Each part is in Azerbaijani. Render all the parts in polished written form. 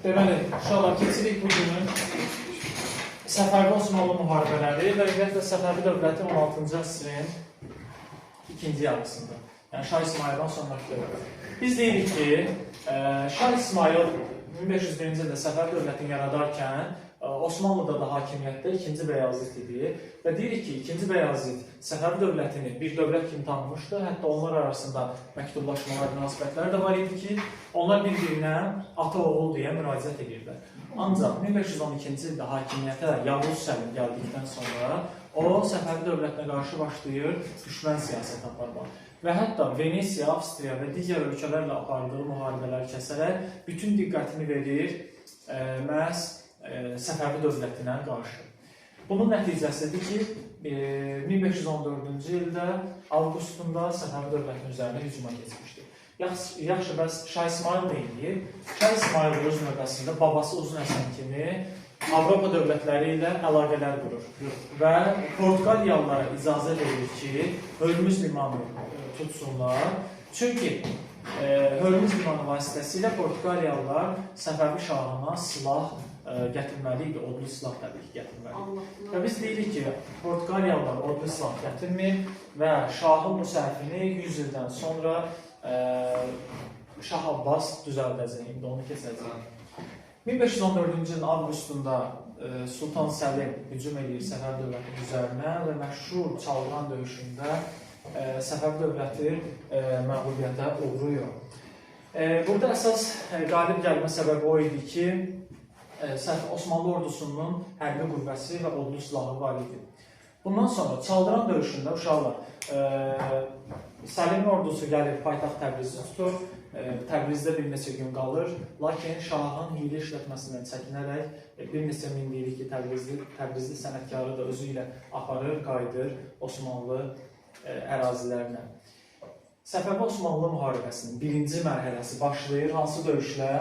Deməli, uşaqlar keçirik bugünün Səfəvi Osmanlı müharibələri və ümumiyyətlə Səfəvi dövləti 16-cı əsrin ikinci yarısında, yəni Şah İsmail'dan sonraki dövlət. Biz deyirik ki, Şah İsmail 1501-ci ildə Səfəvi dövlətini yaradarkən Osmanlıda da hakimiyyətdə 2-ci Bəyazid idi və deyirik ki, 2-ci Bəyazid Səfəvi dövlətini bir dövlət kimi tanımışdı, hətta onlar arasında məktublaşmalar, münasibətlər də var idi ki, onlar bir-birinə ata-oğul deyə müraciət edirlər. Ancaq 1512-ci ildə hakimiyyətə Yavuz Səlim gəldikdən sonra o Səfəvi dövlətinə qarşı başlayır düşmən siyasət aparmaq və hətta Venesiya, Avstriya və digər ölkələrlə apardığı müharibələri kəsərək bütün diqqətini verir məhz Səfəvi dövlətinə qarşı. Bunun nəticəsidir ki, 1514-cü ildə avqustunda Səfəvi dövlətinin üzərinə hücuma keçmişdir. Yaxşı, bəs Şah İsmail deyil. Şah İsmail öz növbəsində babası Uzun Həsən kimi Avropa dövlətləri ilə əlaqələr qurur və Portuqaliyalılara icazə verir ki, Hörmüz limanı tutsunlar. Çünki Hörmüz limanı vasitəsilə Portuqaliyalılar Səfəvi şahına silah gətirməli idi, odlu silah təbii ki, gətirməli. Və biz deyirik ki, Portuqaliyalılar odlu silah gətirmir və şahın bu səhvini 100 ildən sonra Şah Abbas düzəldəcək, indi onu keçəcək. 1514-cü ilin avqustunda Sultan Səlim hücum edir Səfəvi dövlətinin üzərinə və məşhur Çalğan döyüşündə Səfəvi dövləti məğlubiyyətə uğrayır. Burada əsas qalib gəlmə səbəbi o idi ki, Osmanlı ordusunun hərbi qüvvəsi və odlu silahı var idi. Bundan sonra Çaldıran döyüşündə uşaqlar Səlimin ordusu gəlir paytaxt Təbrizi tutur, Təbrizdə bir neçə gün qalır, lakin şahın hiylə işlətməsindən çəkinərək bir neçə min deyirik ki, Təbrizli sənətkarı da özü ilə aparır, qayıdır Osmanlı ərazilərinə. Səfəvi Osmanlı müharibəsinin birinci mərhələsi başlayır, hansı döyüşlə?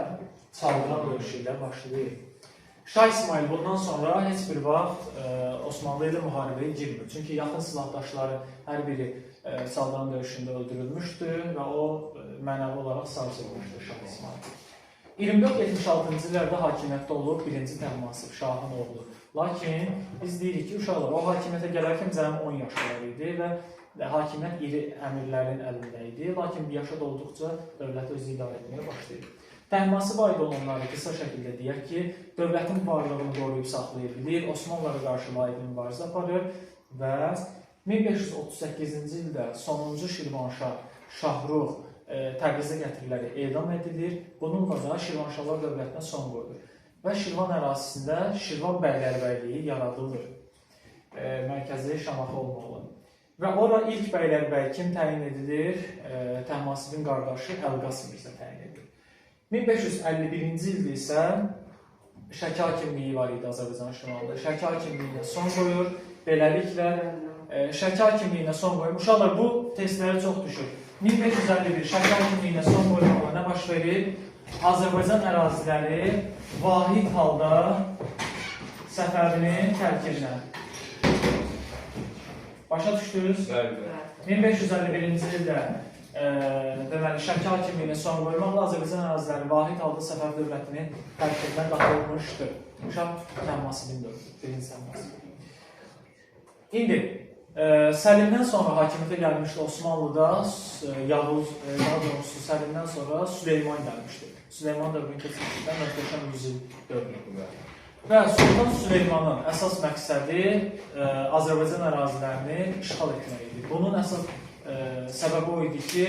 Çaldıran döyüşü ilə başlayır. Şah İsmail bundan sonra heç bir vaxt Osmanlı ilə müharibəyə girmir. Çünki yaxın silahdaşları hər biri Çaldıran döyüşündə öldürülmüşdü və o mənəvi olaraq sarsılmışdı Şah İsmail. 24-76-cı illərdə hakimiyyətdə olub birinci Təhmasib, Şahın oğlu. Lakin biz deyirik ki, uşaqlar o hakimiyyətə gələrkən cəmi 10 yaşlar idi və hakimiyyət iri əmirlərin əlində idi. Lakin bir yaşa dolduqca dövləti özü idarə etməyə başlayır. Təhmasib aid olanları qısa şəkildə deyək ki, dövlətin varlığını qoruyub saxlaya bilir, Osmanlılara qarşı layiqli mübarizə aparır və 1538-ci ildə sonuncu Şirvanşah Şahrux Təbrizə gətirilərək edam edilir. Bununla da Şirvanşahlar dövlətinə son qoyulur və Şirvan ərazisində Şirvan bəylərbəyliyi yaradılır. Mərkəzi Şamaxı olmalı. Və ora ilk bəylərbəy kim təyin edilir? Təhmasibin qardaşı Əlqas Mirzə təyin edilir. 1551-ci ildə isə Şəki hakimliyi var idi Azərbaycan şimalında. Şəki hakimliyinə son qoyur. Beləliklə, Şəki hakimliyinə son qoyur. Uşaqlar, bu testləri çox düşür. 1551 Şəki hakimliyinə son qoyulmaqla nə baş verir? Azərbaycan əraziləri vahid halda Səfəvinin tərkibinə. Başa düşdünüz? 1551-ci ildə deməli, Şəki hakimliyinə son qoymaqla Azərbaycan əraziləri vahid halda Səfəvi dövlətinin tərkibinə qatılmışdır. Şah Təhmasibin dövrü, birinci Təhmasib. İndi, Səlimdən sonra hakimiyyətə gəlmişdi Osmanlıda Yavuz, daha doğrusu Səlimdən sonra Süleyman gəlmişdi. Süleyman dövrünü keçmişdən möhtəşəm 100 il dövrü. Və Sultan Süleymanın əsas məqsədi Azərbaycan ərazilərini işğal etmək idi. Bunun əsas səbəbi o idi ki,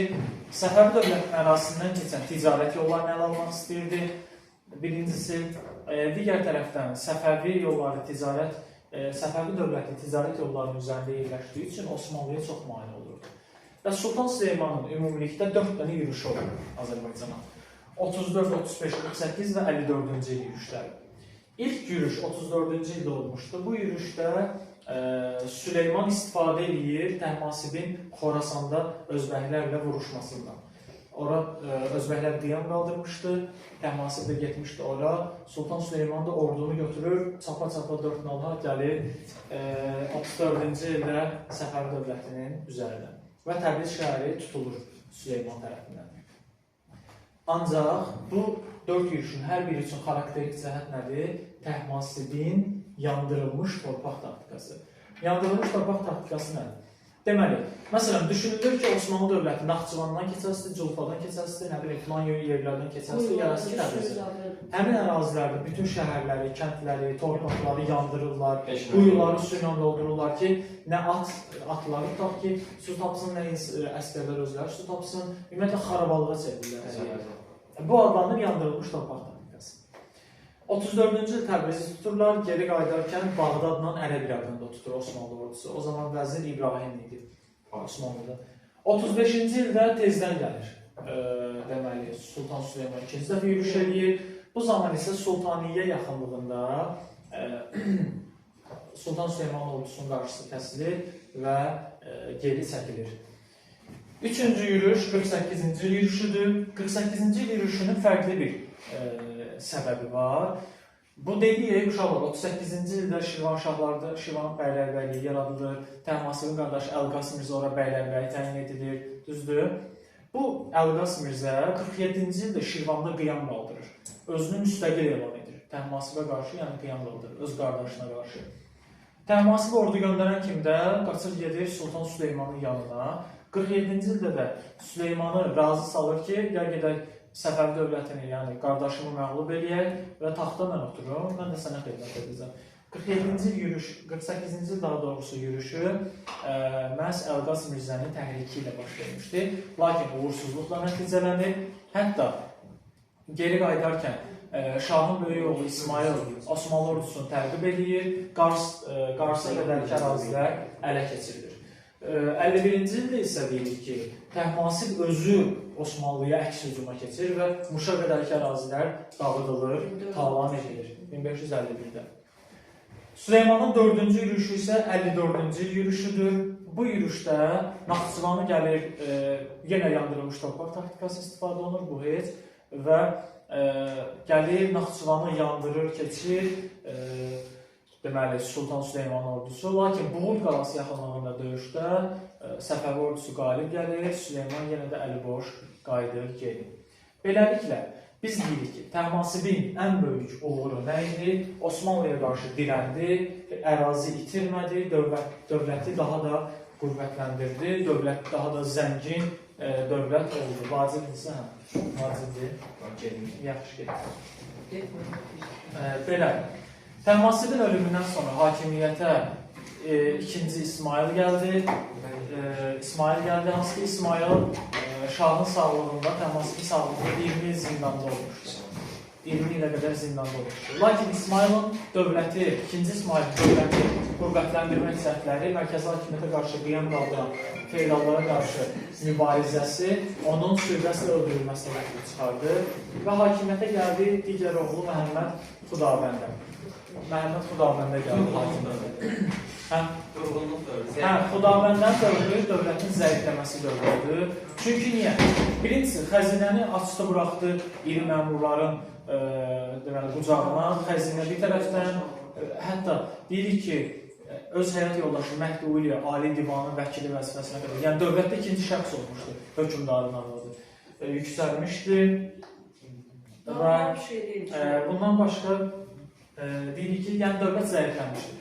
Səfəvi dövlətinin ərazisindən keçən ticarət yollarını ələ almaq istəyirdi. Birincisi, digər tərəfdən Səfəvi dövləti ticarət yollarının üzərində yerləşdiyi üçün Osmanlıya çox mane olurdu. Və Sultan Süleymanın ümumilikdə 4 dənə yürüyüşü olur Azərbaycana. 34, 35, 48 və 54-cü il yürüyüşləri. İlk yürüyüş 34-cü ildə olmuşdu. Bu yürüyüşdə Süleyman istifadə edir Təhmasibin Xorasanda özbəklərlə vuruşmasından. Ora özbəklər qiyam qaldırmışdı, Təhmasib də getmişdi ora. Sultan Süleyman da ordunu götürür, çapa-çapa 4 nala gəlir 34-cü ildə Səfəvi dövlətinin üzərinə. və Təbriz şəhəri tutulur Süleyman tərəfindən. Ancaq bu 4 yürüşün hər biri üçün xarakterik cəhət nədir? Təhmasibin yandırılmış torpaq taktikası. Yandırılmış torpaq taktikası nədir? Deməli, məsələn, düşünülür ki, Osmanlı dövləti Naxçıvandan keçəsidir, Culfadan keçəsidir, nə bilim, filan yerlərdən keçəsidir, yarası Təbrizdir. Həmin ərazilərdə bütün şəhərləri, kəndləri, torpaqları yandırırlar, quyuları su ilə doldururlar ki, nə atları tutaq ki, su tapsın, nə əsgərlər özləri su tapsın, ümumiyyətlə xarabalığa çevirirlər. Bu adlanır yandırılmış torpaq taktikası. 34-cü il Təbrizi tuturlar, geri qayıdarkən Bağdadla Ərəbiyyatında tutur Osmanlı ordusu. O zaman vəzir İbrahim idi Osmanlıda. 35-ci ildə tezdən gəlir. Deməli, Sultan Süleyman ikinci dəfə yürüş edir. Bu zaman isə Sultaniyyə yaxınlığında Sultan Süleyman ordusunun qarşısı kəsilir və geri çəkilir. Üçüncü yürüş 48-ci yürüşüdür. 48-ci yürüşünün fərqli bir səbəbi var. Bu dediyi uşaqlar 38-ci ildə Şirvanşahlarda Şirvan bəylərbəyliyi yaradılır. Təhmasibin qardaşı Əlqas Mirzə ora bəylərbəyi təyin edilir. Düzdür? Bu Əlqas Mirzə 47-ci ildə Şirvanda qiyam qaldırır. Özünü müstəqil elan edir. Təhmasibə qarşı, yəni qiyam qaldırır, öz qardaşına qarşı. Təhmasib ordu göndərən kimdə qaçır gedir Sultan Süleymanın yanına. 47-ci ildə də Süleymanı razı salır ki, gəl gedək Səfəvi dövlətini, yəni qardaşımı məğlub eləyək və taxta mən oturum, mən də sənə xidmət edəcəm. 47-ci il yürüş, 48-ci il daha doğrusu yürüşü məhz Əlqas Mirzənin təhriki ilə baş vermişdi. Lakin uğursuzluqla nəticələnir. Hətta geri qayıdarkən Şahın böyük oğlu İsmail Osmanlı ordusunu təqib edir, Qarsa qədərki ərazilər ələ keçirilir. 51-ci ildə isə deyilir ki, Təhmasib özü Osmanlıya əks hücuma keçir və Muşa qədərki ərazilər dağıdılır, talan edilir 1551-də. Süleymanın 4-cü yürüşü isə 54-cü il yürüşüdür. Bu yürüşdə Naxçıvanı gəlir, yenə yandırılmış torpaq taktikası istifadə olunur, bu heç və gəlir Naxçıvanı yandırır, keçir, deməli, Sultan Süleyman ordusu. Lakin Buğul qalası yaxınlığında döyüşdə Səfəvi ordusu qalib gəlir, Süleyman yenə də əliboş qayıdır geri. Beləliklə, biz deyirik ki, Təhmasibin ən böyük uğuru nə idi? Osmanlıya qarşı diləndi, ərazi itirmədi, dövləti daha da qüvvətləndirdi, dövlət daha da zəngin dövlət oldu. Vacibdirsə, hə? Vacibdir. Yaxşı gedir. Belə. Təhmasibin ölümündən sonra hakimiyyətə ikinci İsmail gəldi. Hansı ki İsmail Şahın sağlığında, Təhmasibin sağlığında 20 il zindanda olmuşdu. 20 ilə qədər zindanda olmuşdu. Lakin İsmailin dövləti, ikinci İsmailin dövləti qüvvətləndirmək cəhdləri, mərkəzi hakimiyyətə qarşı qiyam qaldıran feodallara qarşı mübarizəsi onun sürgəslə öldürülməsinə gətirib çıxardı və hakimiyyətə gəldi digər oğlu Məhəmməd Xudabəndə. Məhəmməd Xudabəndə gəldi hakimiyyətə. Xudabəndən dövrü dövlətin zəifləməsi dövrüdür. Çünki niyə? Birincisi, xəzinəni açdı buraxdı iri məmurların qucağına. Xəzinə bir tərəfdən, hətta deyirik ki, öz həyat yoldaşı Məhdi Uliya Ali Divanın vəkili vəzifəsinə qədər, yəni dövlətdə ikinci şəxs olmuşdu, hökümdarın arvadı. Yüksəlmişdi və bundan başqa deyirik ki, yəni dövlət zəifləmişdi.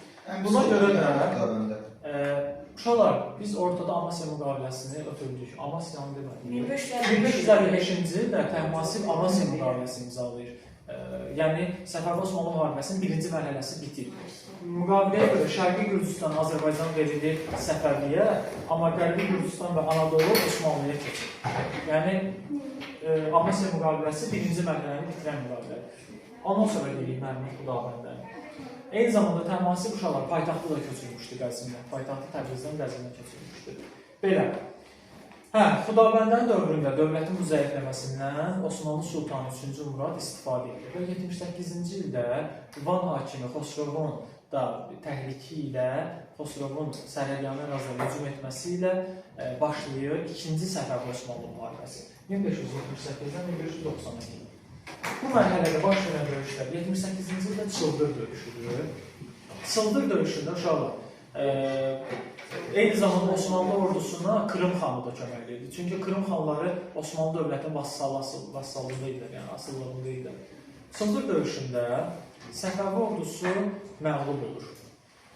Buna görə də uşaqlar, biz ortada Amasya müqaviləsini ötürdük. Amasyanı demədik. 1555-ci ildə Təhmasib Amasya müqaviləsini imzalayır. Yəni, Səfəvi Osmanlı müharibəsinin birinci mərhələsi bitir. Müqaviləyə görə Şərqi Gürcüstan, Azərbaycan verilir Səfəviyə, amma Qərbi Gürcüstan və Anadolu Osmanlıya keçir. Yəni, Amasya müqaviləsi birinci mərhələni bitirən müqavilədir. Ondan sonra deyirik Məhəmməd Xudabəndən. Eyni zamanda Təhmasib uşaqlar paytaxtı da köçürmüşdü Qəzvinə. Paytaxtı Təbrizdən Qəzvinə köçürmüşdü. Belə. Xudabəndən dövründə dövlətin bu zəifləməsindən Osmanlı Sultanı 3-cü Murad istifadə edir. Və 78-ci ildə Van hakimi Xosrovun da təhliki ilə, Xosrovun Sərhədyanı ərazilərə hücum etməsi ilə başlayır 2-ci Səfəvi Osmanlı müharibəsi. 1578-dən 1592. Bu mərhələdə baş verən döyüşlər 78-ci ildə Çıldır döyüşüdür. Çıldır döyüşündə uşaqlar Eyni zamanda Osmanlı ordusuna Krım xanı da kömək edirdi. Çünki Krım xanları Osmanlı dövlətinin vassallığında idilər, yəni asıllığında idi. Sındır döyüşündə Səfəvi ordusu məğlub olur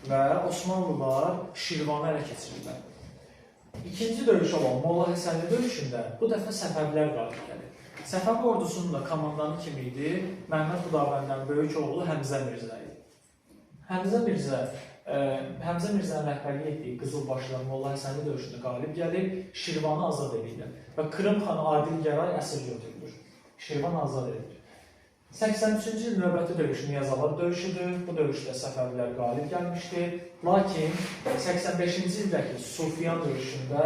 və Osmanlılar Şirvanı ələ keçirirlər. İkinci döyüş olan Molla Həsənli döyüşündə bu dəfə Səfəvilər qalib gəlir. Səfəvi ordusunun da komandanı kim idi? Məhəmməd Xudabəndin böyük oğlu Həmzə Mirzə idi. Həmzə Mirzənin rəhbərlik etdiyi Qızılbaşlar Molla Həsənli döyüşündə qalib gəlib, Şirvanı azad edirlər və Krım xanı Adil Gəray əsir götürülür. Şirvan azad edilir. 83-cü il növbəti döyüş Niyazabad döyüşüdür. Bu döyüşdə Səfəvilər qalib gəlmişdir. Lakin 85-ci ildəki Sufiyan döyüşündə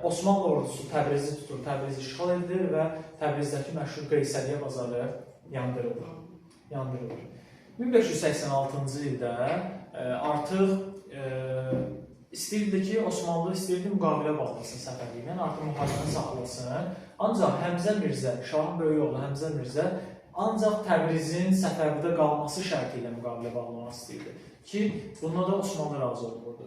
Osmanlı ordusu Təbrizi tutur, Təbriz işğal edilir və Təbrizdəki məşhur Qeysəriyyə bazarı yandırılır. 1586-cı ildə artıq istəyirdi ki, Osmanlı istəyirdi müqavilə bağlasın Səfəvi ilə, artıq müharibəni saxlasın. Ancaq Həmzə Mirzə, Şahın böyük oğlu Həmzə Mirzə ancaq Təbrizin Səfəvidə qalması şərti ilə müqavilə bağlamaq istəyirdi ki, bununla da Osmanlı razı olurdu.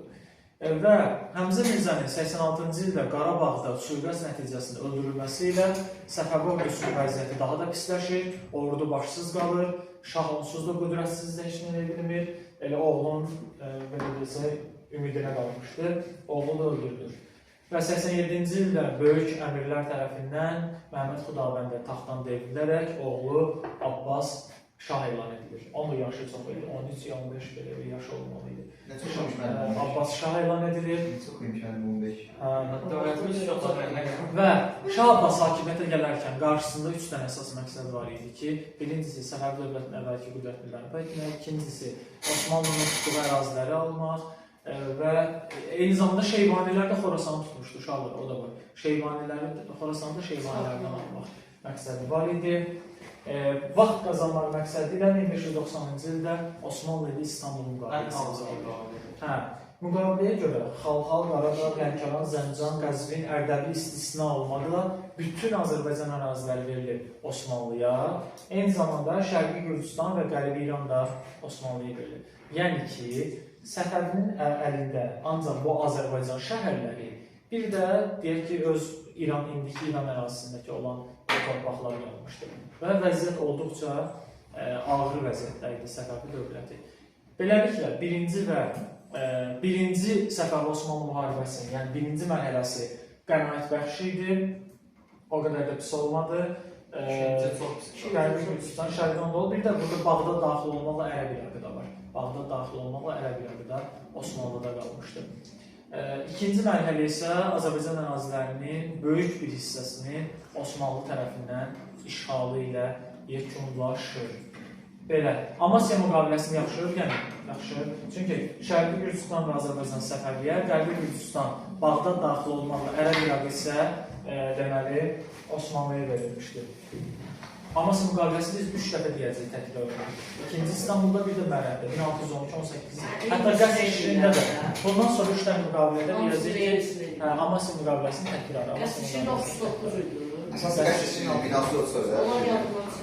Və Həmzə Mirzənin 86-cı ildə Qarabağda sui-qəsd nəticəsində öldürülməsi ilə Səfəvi ordusunun vəziyyəti daha da pisləşir, ordu başsız qalır, şah onsuz da qüdrətsizləşmə edilmir, elə oğlun ümidinə qalmışdı, oğlu da öldürülür. Və 87-ci ildə böyük əmirlər tərəfindən Məhəmməd Xudabəndə taxtdan devrilərək oğlu Abbas şah elan edilir. Onun yaşı çox idi, 13 ya 15 belə bir yaş olmalı idi. Abbas şah elan edilir. Çox imkanı 15. Dövlətimiz çox Və Şah Abbas hakimiyyətə gələrkən qarşısında 3 dənə əsas məqsəd var idi ki, birincisi Səfəvi dövlətinin əvvəlki qüdrətini bərpa etmək, ikincisi Osmanlının tutduğu əraziləri almaq və eyni zamanda Şeybanilər də Xorasanı tutmuşdu, Şahlar o da var. Xorasanda Şeybanilərdən almaq məqsədi var idi. Vaxt qazanmaq məqsədi ilə 1590-cı ildə Osmanlı ilə İstanbul müqaviləsi imzalanır. Müqaviləyə görə Xalxal, Qarabağ, Lənkəran, Zəncan, Qəzvin, Ərdəbil istisna olmaqla bütün Azərbaycan əraziləri verilir Osmanlıya. Eyni zamanda Şərqi Gürcüstan və Qərbi İran da Osmanlıya verilir. Yəni ki, Səfəvinin əlində ancaq bu Azərbaycan şəhərləri, bir də deyək ki, öz indiki İran ərazisindəki olan torpaqlar qalmışdır. Və vəziyyət olduqca ağır vəziyyətdə idi Səfəvi dövləti. Beləliklə, birinci Səfəvi-Osmanlı müharibəsinin, yəni birinci mərhələsi qənaətbəxş idi, o qədər də pis olmadı. Şərqi Gürcüstan, Şərqi Anadolu, bir də burada Bağdad daxil olmaqla Ərəb İraqı da var. Bağdad daxil olmaqla Ərəb İraqı da Osmanlıda qalmışdır. İkinci mərhələ isə Azərbaycan ərazilərinin böyük bir hissəsini Osmanlı tərəfindən işğalı ilə yekunlaşır. Belə, Amasya müqaviləsini yaxşı öyrənir. Çünki Şərqi Gürcüstan və Azərbaycan Səfəviyə, Qərbi Gürcüstan, Bağdad daxil olmaqla Ərəb İraqı isə deməli Osmanlıya verilmişdir. Amasya müqaviləsi biz 3 dəfə deyəcək təkrar edirik. İkinci İstanbulda bir də Mərəbdə, 1612-18. Hətta qəsr işlərində də. Bundan sonra 3 dəfə müqavilədə deyəcək ki, Amasya müqaviləsinin təkrarı. Qəsr işlərində 39 idi. Əsas qəsr işlərində binası olsa da. Onlar yapılması.